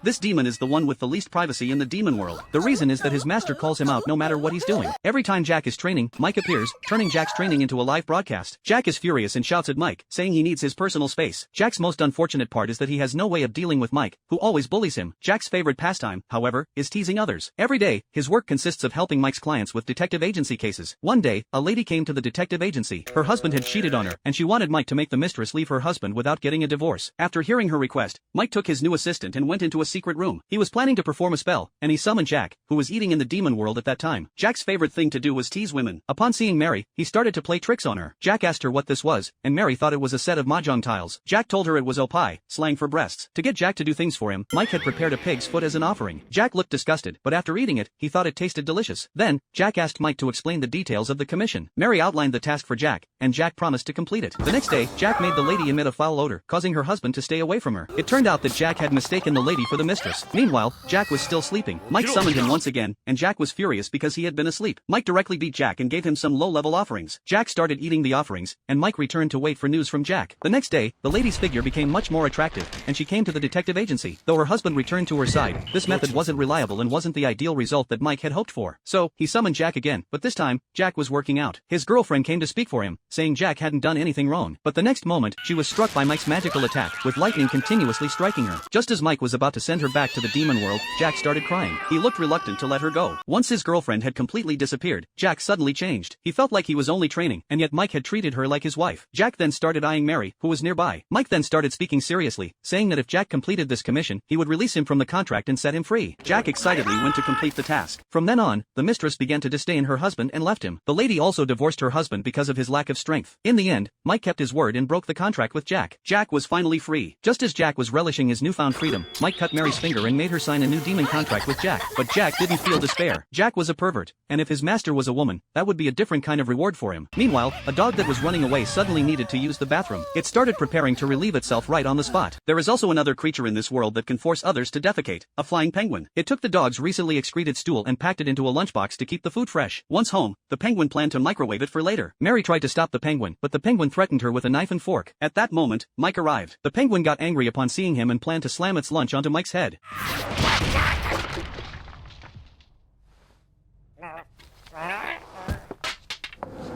This demon is the one with the least privacy in the demon world. The reason is that his master calls him out no matter what he's doing. Every time Jack is training, Mike appears, turning Jack's training into a live broadcast. Jack is furious and shouts at Mike, saying he needs his personal space. Jack's most unfortunate part is that he has no way of dealing with Mike, who always bullies him. Jack's favorite pastime, however, is teasing others. Every day, his work consists of helping Mike's clients with detective agency cases. One day, a lady came to the detective agency. Her husband had cheated on her, and she wanted Mike to make the mistress leave her husband without getting a divorce. After hearing her request, Mike took his new assistant and went into a secret room. He was planning to perform a spell, and he summoned Jack, who was eating in the demon world at that time. Jack's favorite thing to do was tease women. Upon seeing Mary, he started to play tricks on her. Jack asked her what this was, and Mary thought it was a set of mahjong tiles. Jack told her it was opai, slang for breasts. To get Jack to do things for him, Mike had prepared a pig's foot as an offering. Jack looked disgusted, but after eating it, he thought it tasted delicious. Then, Jack asked Mike to explain the details of the commission. Mary outlined the task for Jack, and Jack promised to complete it. The next day, Jack made the lady emit a foul odor, causing her husband to stay away from her. It turned out that Jack had mistaken the lady for the mistress. Meanwhile, Jack was still sleeping. Mike summoned him once again, and Jack was furious because he had been asleep. Mike directly beat Jack and gave him some low-level offerings. Jack started eating the offerings, and Mike returned to wait for news from Jack. The next day, the lady's figure became much more attractive, and she came to the detective agency. Though her husband returned to her side, this method wasn't reliable and wasn't the ideal result that Mike had hoped for. So, he summoned Jack again, but this time, Jack was working out. His girlfriend came to speak for him, saying Jack hadn't done anything wrong. But the next moment, she was struck by Mike's magical attack, with lightning continuously striking her. Just as Mike was about to send her back to the demon world, Jack started crying. He looked reluctant to let her go. Once his girlfriend had completely disappeared, Jack suddenly changed. He felt like he was only training, and yet Mike had treated her like his wife. Jack then started eyeing Mary, who was nearby. Mike then started speaking seriously, saying that if Jack completed this commission, he would release him from the contract and set him free. Jack excitedly went to complete the task. From then on, the mistress began to disdain her husband and left him. The lady also divorced her husband because of his lack of strength. In the end, Mike kept his word and broke the contract with Jack. Jack was finally free. Just as Jack was relishing his newfound freedom, Mike cut Mary's finger and made her sign a new demon contract with Jack. But Jack didn't feel despair. Jack was a pervert, and if his master was a woman, that would be a different kind of reward for him. Meanwhile, a dog that was running away suddenly needed to use the bathroom. It started preparing to relieve itself right on the spot. There is also another creature in this world that can force others to defecate, a flying penguin. It took the dog's recently excreted stool and packed it into a lunchbox to keep the food fresh. Once home, the penguin planned to microwave it for later. Mary tried to stop the penguin, but the penguin threatened her with a knife and fork. At that moment, Mike arrived. The penguin got angry upon seeing him and planned to slam its lunch onto Mike's head.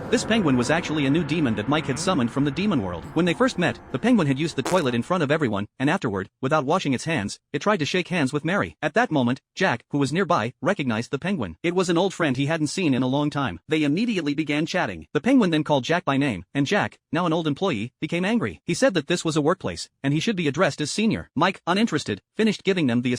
This penguin was actually a new demon that Mike had summoned from the demon world. When they first met, the penguin had used the toilet in front of everyone, and afterward, without washing its hands, it tried to shake hands with Mary. At that moment, Jack, who was nearby, recognized the penguin. It was an old friend he hadn't seen in a long time. They immediately began chatting. The penguin then called Jack by name, and Jack, now an old employee, became angry. He said that this was a workplace, and he should be addressed as senior. Mike, uninterested, finished giving them the